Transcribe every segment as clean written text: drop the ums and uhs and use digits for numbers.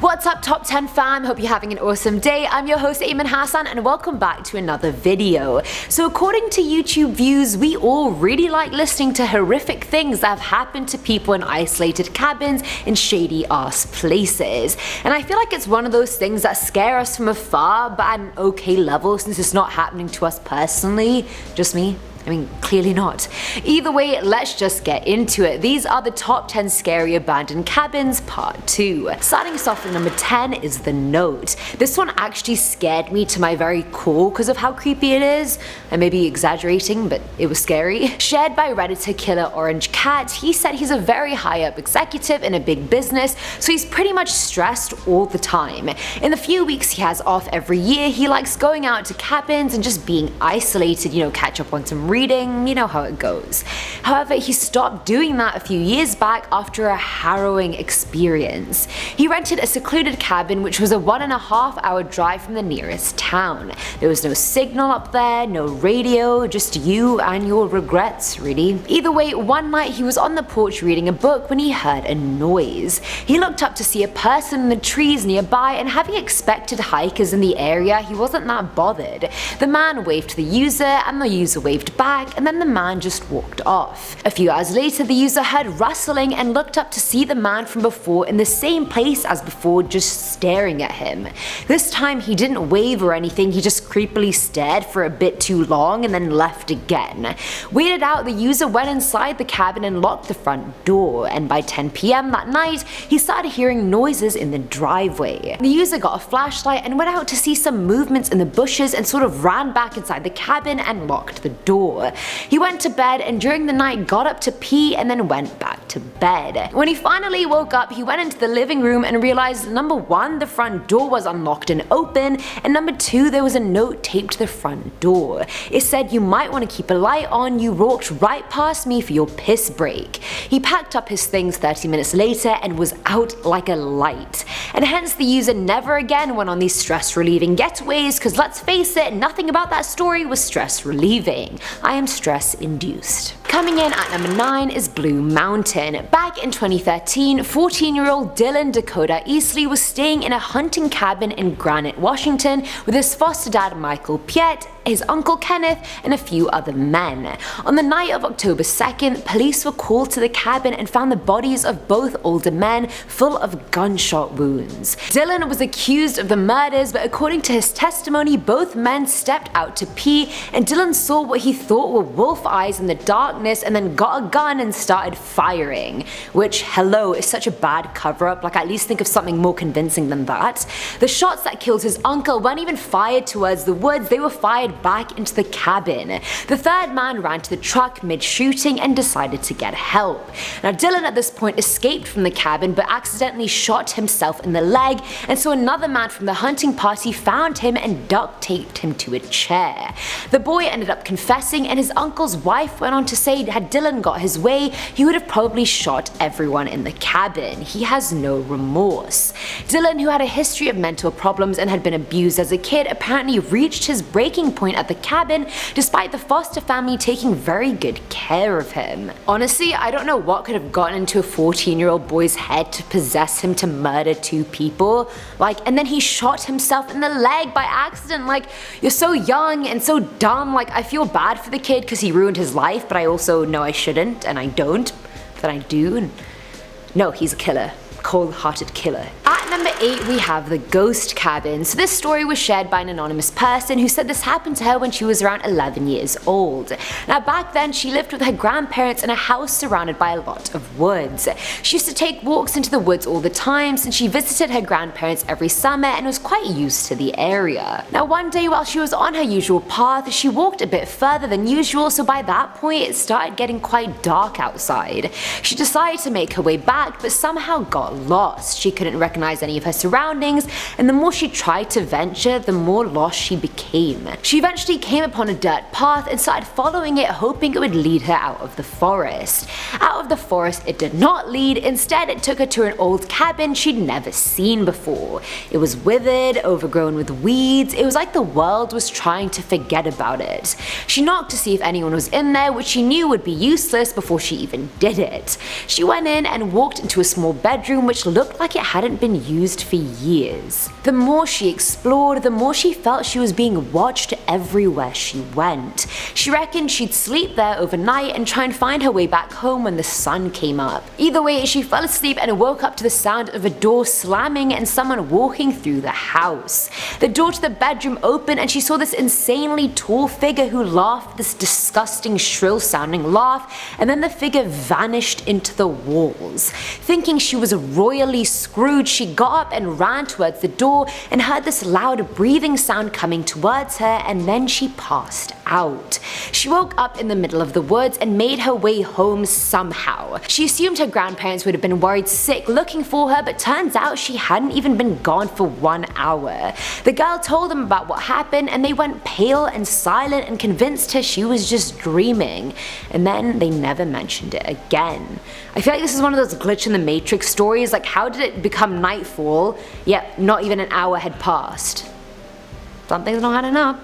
What's up top 10 fam, hope you're having an awesome day. I'm your host Ayman Hasan and welcome back to another video. So according to YouTube views, we all really like listening to horrific things that have happened to people in isolated cabins in shady ass places. And I feel like it's one of those things that scare us from afar but at an okay level since it's not happening to us personally. Just me? I mean, clearly not. Either way, let's just get into it. These are the top 10 scary abandoned cabins part 2. Starting us off with number 10 is The Note. This one actually scared me to my very core because of how creepy it is. I may be exaggerating, but it was scary. Shared by Redditor Killer Orange Cat, he said he's a very high up executive in a big business, so he's pretty much stressed all the time. In the few weeks he has off every year, he likes going out to cabins and just being isolated, catch up on some reading, you know how it goes. However, he stopped doing that a few years back after a harrowing experience. He rented a secluded cabin which was a 1.5 hour drive from the nearest town. There was no signal up there, no radio, just you and your regrets really. Either way, one night he was on the porch reading a book when he heard a noise. He looked up to see a person in the trees nearby, and having expected hikers in the area, he wasn't that bothered. The man waved to the user and the user waved back, and then the man just walked off. A few hours later, the user heard rustling and looked up to see the man from before in the same place as before, just staring at him. This time he didn't wave or anything, he just creepily stared for a bit too long and then left again. Weirded out, the user went inside the cabin and locked the front door, and by 10 PM that night, he started hearing noises in the driveway. The user got a flashlight and went out to see some movements in the bushes and sort of ran back inside the cabin and locked the door. He went to bed and during the night got up to pee and then went back to bed. When he finally woke up, he went into the living room and realized number 1, the front door was unlocked and open, and number 2, there was a note taped to the front door. It said, "You might want to keep a light on, you walked right past me for your piss break." He packed up his things 30 minutes later and was out like a light. And hence the user never again went on these stress relieving getaways, because let's face it, nothing about that story was stress relieving. I am stress induced. Coming in at number 9 is Blue Mountain. Back in 2013, 14-year-old Dylan Dakota Eastley was staying in a hunting cabin in Granite, Washington with his foster dad Michael Piet, his uncle Kenneth, and a few other men. On the night of October 2nd, police were called to the cabin and found the bodies of both older men full of gunshot wounds. Dylan was accused of the murders, but according to his testimony, both men stepped out to pee and Dylan saw what he thought were wolf eyes in the darkness and then got a gun and started firing. Which, hello, is such a bad cover-up, like at least think of something more convincing than that. The shots that killed his uncle weren't even fired towards the woods, they were fired back into the cabin. The third man ran to the truck mid-shooting and decided to get help. Now Dylan at this point escaped from the cabin but accidentally shot himself in the leg, and so another man from the hunting party found him and duct taped him to a chair. The boy ended up confessing, and his uncle's wife went on to say had Dylan got his way, he would have probably shot everyone in the cabin. He has no remorse. Dylan, who had a history of mental problems and had been abused as a kid, apparently reached his breaking point at the cabin despite the foster family taking very good care of him. Honestly, I don't know what could have gotten into a 14-year-old boy's head to possess him to murder 2 people. And then he shot himself in the leg by accident. You're so young and so dumb. I feel bad for the kid because he ruined his life, but I also know I shouldn't, and I don't, but I do. And no, he's a killer. Cold-hearted killer. At number 8 we have The Ghost Cabin. So this story was shared by an anonymous person who said this happened to her when she was around 11 years old. Now back then she lived with her grandparents in a house surrounded by a lot of woods. She used to take walks into the woods all the time since she visited her grandparents every summer and was quite used to the area. Now one day while she was on her usual path, she walked a bit further than usual, so by that point it started getting quite dark outside. She decided to make her way back but somehow got lost. She couldn't recognize any of her surroundings, and the more she tried to venture, the more lost she became. She eventually came upon a dirt path and started following it, hoping it would lead her out of the forest. Out of the forest it did not lead, instead it took her to an old cabin she'd never seen before. It was withered, overgrown with weeds, it was like the world was trying to forget about it. She knocked to see if anyone was in there, which she knew would be useless before she even did it. She went in and walked into a small bedroom which looked like it hadn't been used for years. The more she explored, the more she felt she was being watched everywhere she went. She reckoned she'd sleep there overnight and try and find her way back home when the sun came up. Either way, she fell asleep and woke up to the sound of a door slamming and someone walking through the house. The door to the bedroom opened and she saw this insanely tall figure who laughed this disgusting shrill sounding laugh, and then the figure vanished into the walls. Thinking she was royally screwed, she got up and ran towards the door and heard this loud breathing sound coming towards her, and then she passed out. She woke up in the middle of the woods and made her way home somehow. She assumed her grandparents would have been worried sick looking for her, but turns out she hadn't even been gone for 1 hour. The girl told them about what happened and they went pale and silent and convinced her she was just dreaming, and then they never mentioned it again. I feel like this is one of those glitch in the Matrix stories, like how did it become nightfall, yet not even an hour had passed? Something's not adding up.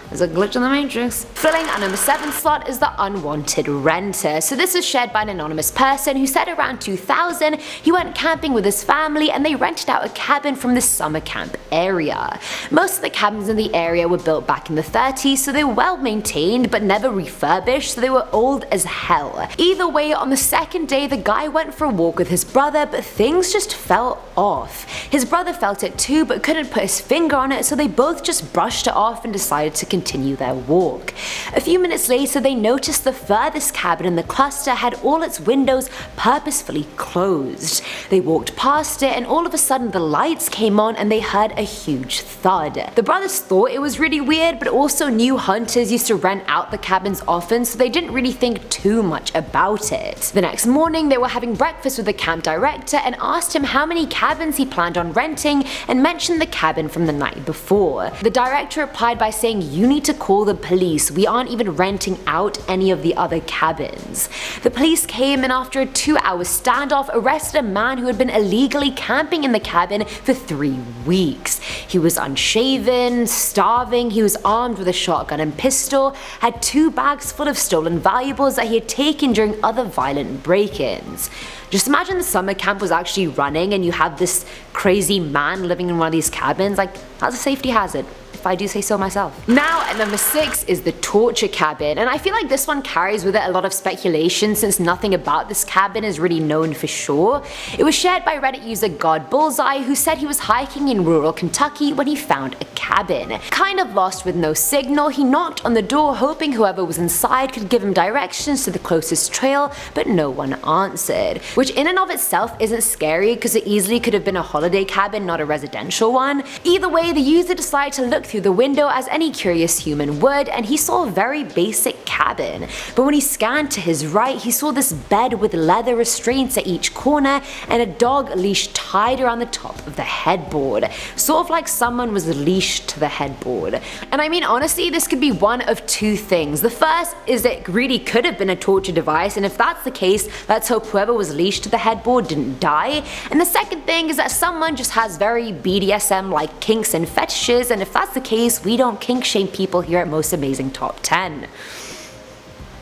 There's a glitch in the Matrix. Filling our number 7 slot is the unwanted renter. So this was shared by an anonymous person who said around 2000 he went camping with his family and they rented out a cabin from the summer camp area. Most of the cabins in the area were built back in the 30s, so they were well maintained but never refurbished, so they were old as hell. Either way, on the second day the guy went for a walk with his brother, but things just felt off. His brother felt it too but couldn't put his finger on it, so they both just brushed it off and decided to continue their walk. A few minutes later they noticed the furthest cabin in the cluster had all its windows purposefully closed. They walked past it and all of a sudden the lights came on and they heard a huge thud. The brothers thought it was really weird, but also knew hunters used to rent out the cabins often, so they didn't really think too much about it. The next morning they were having breakfast with the camp director and asked him how many cabins he planned on renting and mentioned the cabin from the night before. The director replied by saying, "You need to call the police, we aren't even renting out any of the other cabins." The police came and after a 2-hour standoff arrested a man who had been illegally camping in the cabin for 3 weeks. He was unshaven, starving, he was armed with a shotgun and pistol, had 2 bags full of stolen valuables that he had taken during other violent break-ins. Just imagine the summer camp was actually running and you have this crazy man living in one of these cabins. Like, that's a safety hazard, if I do say so myself. Now at number 6 is the torture cabin, and I feel like this one carries with it a lot of speculation since nothing about this cabin is really known for sure. It was shared by Reddit user God Bullseye, who said he was hiking in rural Kentucky when he found a cabin. Kind of lost with no signal, he knocked on the door hoping whoever was inside could give him directions to the closest trail, but no one answered. Which in and of itself isn't scary because it easily could have been a holiday cabin, not a residential one. Either way, the user decided to look through the window as any curious human would, and he saw a very basic cabin. But when he scanned to his right, he saw this bed with leather restraints at each corner and a dog leash tied around the top of the headboard. Sort of like someone was leashed to the headboard. And I mean, honestly, this could be one of 2 things. The first is it really could have been a torture device, and if that's the case, let's hope whoever was leashed to the headboard didn't die. And the second thing is that someone just has very BDSM-like kinks and fetishes, and if that's the case, we don't kink shame people here at Most Amazing Top 10.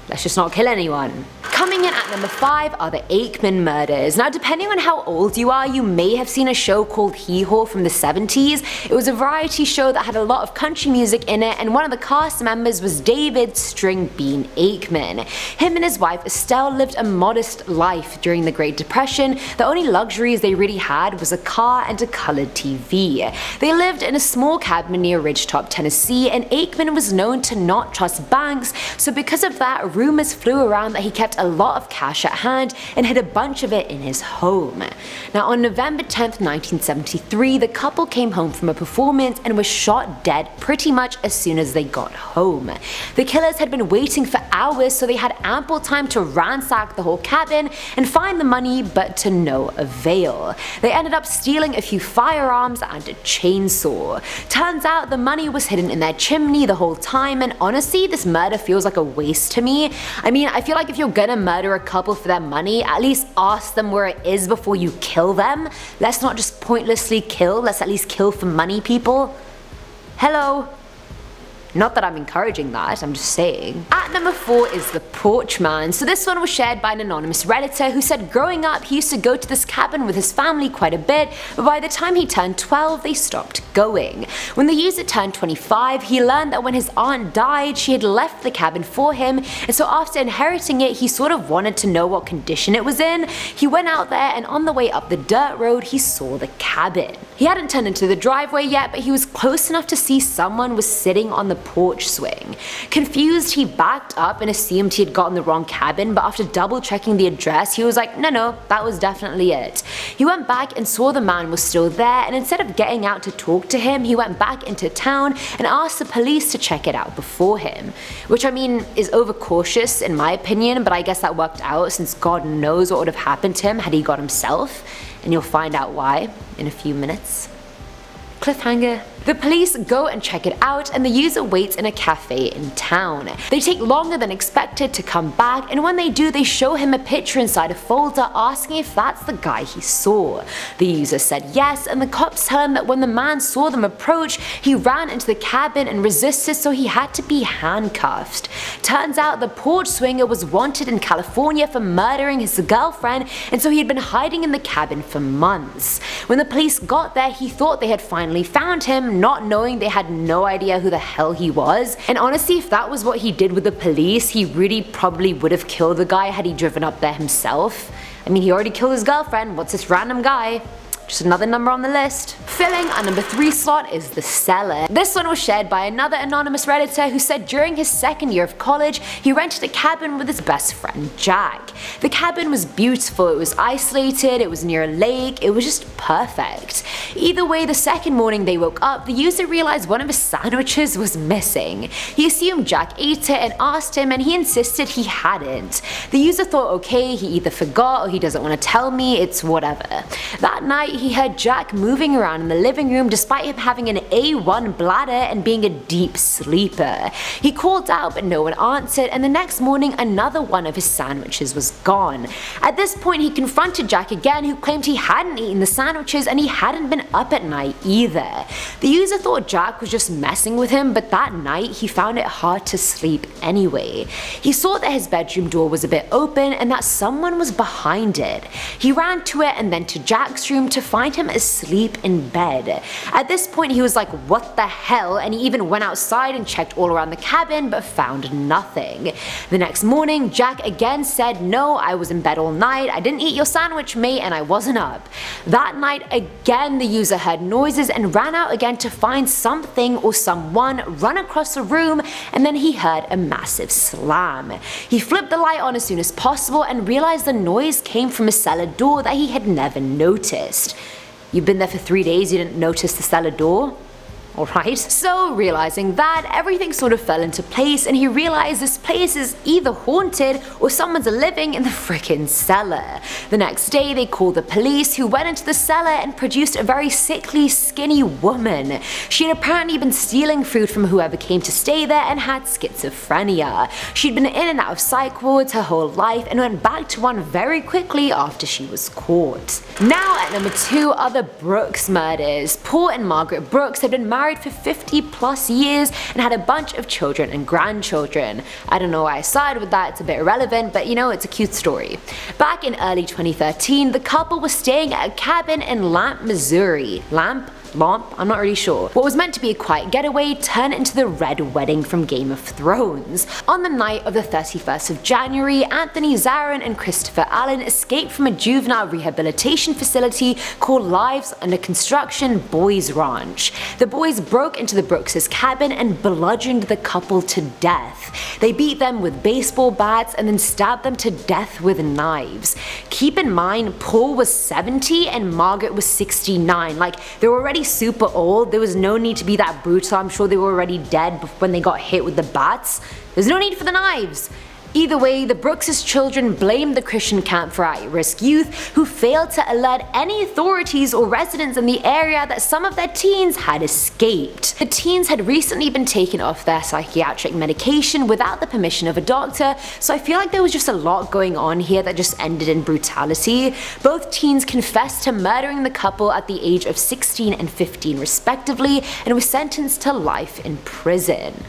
Let's just not kill anyone. Coming in at number 5 are the AKEMAN murders. Now depending on how old you are, you may have seen a show called Hee Haw from the 70s. It was a variety show that had a lot of country music in it, and one of the cast members was David String Bean AKEMAN. Him and his wife Estelle lived a modest life during the Great Depression. The only luxuries they really had was a car and a colored TV. They lived in a small cabin near Ridgetop, Tennessee, and AKEMAN was known to not trust banks, so because of that, rumors flew around that he kept a lot of cash at hand and hid a bunch of it in his home. Now on November 10th, 1973, the couple came home from a performance and was shot dead pretty much as soon as they got home. The killers had been waiting for hours, so they had ample time to ransack the whole cabin and find the money, but to no avail. They ended up stealing a few firearms and a chainsaw. Turns out the money was hidden in their chimney the whole time, and honestly, this murder feels like a waste to me. I mean, I feel like if you're gonna murder a couple for their money, at least ask them where it is before you kill them. Let's not just pointlessly kill, let's at least kill for money, people. Hello? Not that I'm encouraging that, I'm just saying. At number 4 is the Porch Man. So this one was shared by an anonymous Redditor who said growing up he used to go to this cabin with his family quite a bit, but by the time he turned 12 they stopped going. When the user turned 25, he learned that when his aunt died she had left the cabin for him, and so after inheriting it he sort of wanted to know what condition it was in. He went out there and on the way up the dirt road he saw the cabin. He hadn't turned into the driveway yet, but he was close enough to see someone was sitting on the porch swing. Confused, he backed up and assumed he had gotten the wrong cabin, but after double checking the address he was like, no, that was definitely it. He went back and saw the man was still there, and instead of getting out to talk to him, he went back into town and asked the police to check it out before him. Which I mean is overcautious in my opinion, but I guess that worked out since God knows what would have happened to him had he got himself, and you'll find out why in a few minutes. Cliffhanger. The police go and check it out, and the user waits in a cafe in town. They take longer than expected to come back, and when they do they show him a picture inside a folder asking if that's the guy he saw. The user said yes, and the cops tell him that when the man saw them approach he ran into the cabin and resisted, so he had to be handcuffed. Turns out the porch swinger was wanted in California for murdering his girlfriend, and so he had been hiding in the cabin for months. When the police got there he thought they had finally found him, not knowing they had no idea who the hell he was. And honestly, if that was what he did with the police, he really probably would have killed the guy had he driven up there himself. I mean, he already killed his girlfriend, what's this random guy? Just another number on the list. Filling our number 3 slot is the Cellar. This one was shared by another anonymous Redditor who said during his second year of college he rented a cabin with his best friend Jack. The cabin was beautiful, it was isolated, it was near a lake, it was just perfect. Either way, the second morning they woke up, the user realized one of his sandwiches was missing. He assumed Jack ate it and asked him, and he insisted he hadn't. The user thought, okay, he either forgot or he doesn't want to tell me, it's whatever. That night he heard Jack moving around in the living room despite him having an A1 bladder and being a deep sleeper. He called out but no one answered, and the next morning another one of his sandwiches was gone. At this point he confronted Jack again, who claimed he hadn't eaten the sandwiches and he hadn't been up at night either. The user thought Jack was just messing with him, but that night he found it hard to sleep anyway. He saw that his bedroom door was a bit open and that someone was behind it. He ran to it and then to Jack's room to find him asleep in bed. At this point he was like, what the hell, and he even went outside and checked all around the cabin but found nothing. The next morning Jack again said, no, I was in bed all night, I didn't eat your sandwich mate, and I wasn't up. That night again the user heard noises and ran out again to find something or someone run across the room, and then he heard a massive slam. He flipped the light on as soon as possible and realized the noise came from a cellar door that he had never noticed. You've been there for 3 days, you didn't notice the cellar door? Alright, so realizing that, everything sort of fell into place and he realized this place is either haunted or someone's living in the frickin' cellar. The next day they called the police, who went into the cellar and produced a very sickly, skinny woman. She had apparently been stealing food from whoever came to stay there and had schizophrenia. She'd been in and out of psych wards her whole life and went back to one very quickly after she was caught. Now at number 2 are the Brooks murders. Paul and Margaret Brooks had been married for 50 plus years and had a bunch of children and grandchildren. I don't know why I started with that, it's a bit irrelevant, but you know, it's a cute story. Back in early 2013, the couple was staying at a cabin in Lamp, Missouri. Lamp? I'm not really sure. What was meant to be a quiet getaway turned into the Red Wedding from Game of Thrones. On the night of the 31st of January, Anthony Zarin and Christopher Allen escaped from a juvenile rehabilitation facility called Lives Under Construction Boys Ranch. The boys broke into the Brooks' cabin and bludgeoned the couple to death. They beat them with baseball bats and then stabbed them to death with knives. Keep in mind, Paul was 70 and Margaret was 69. Like, they were already super old, there was no need to be that brutal. I'm sure they were already dead when they got hit with the bats. There's no need for the knives. Either way, the Brooks' children blamed the Christian camp for at-risk youth who failed to alert any authorities or residents in the area that some of their teens had escaped. The teens had recently been taken off their psychiatric medication without the permission of a doctor, so I feel like there was just a lot going on here that just ended in brutality. Both teens confessed to murdering the couple at the age of 16 and 15 respectively and were sentenced to life in prison.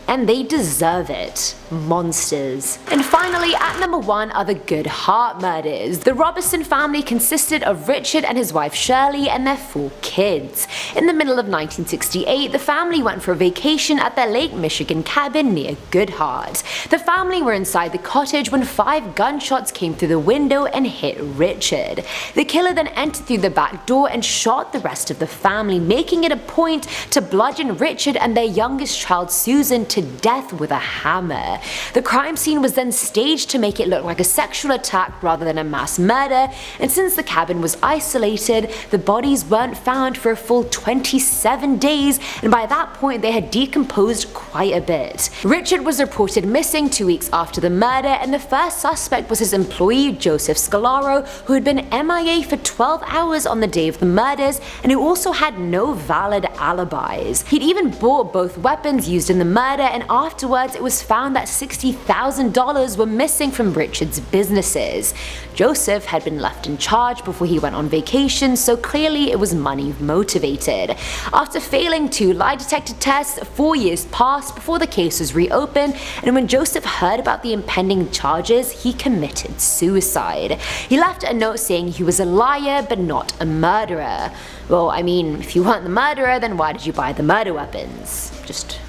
and they deserve it. Monsters. And finally, at number 1 are the good heart murders. The Robertson family consisted of Richard and his wife Shirley and their 4 kids. In the middle of 1968, the family went for a vacation at their Lake Michigan cabin near Goodhart. The family were inside the cottage when 5 gunshots came through the window and hit Richard. The killer then entered through the back door and shot the rest of the family, making it a point to bludgeon Richard and their youngest child Susan to death with a hammer. The crime scene was then staged to make it look like a sexual attack rather than a mass murder, and since the cabin was isolated, the bodies weren't found for a full 27 days, and by that point they had decomposed quite a bit. Richard was reported missing 2 weeks after the murder, and the first suspect was his employee Joseph Scalaro, who had been MIA for 12 hours on the day of the murders and who also had no valid alibis. He'd even bought both weapons used in the murder, and afterwards it was found that $60,000 were missing from Richard's businesses. Joseph had been left in charge before he went on vacation, so clearly it was money motivated. After failing 2 lie detector tests, 4 years passed before the case was reopened, and when Joseph heard about the impending charges, he committed suicide. He left a note saying he was a liar but not a murderer. Well, I mean, if you weren't the murderer, then why did you buy the murder weapons? Just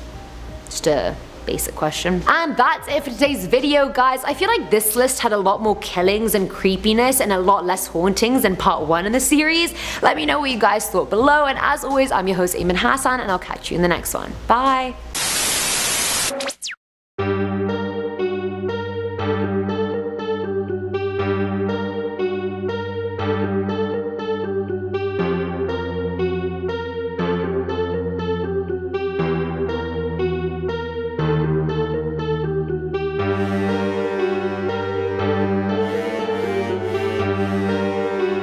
a basic question. And that's it for today's video, guys. I feel like this list had a lot more killings and creepiness and a lot less hauntings than part 1 in the series. Let me know what you guys thought below, and as always, I'm your host Ayman Hasan, and I'll catch you in the next one. Bye!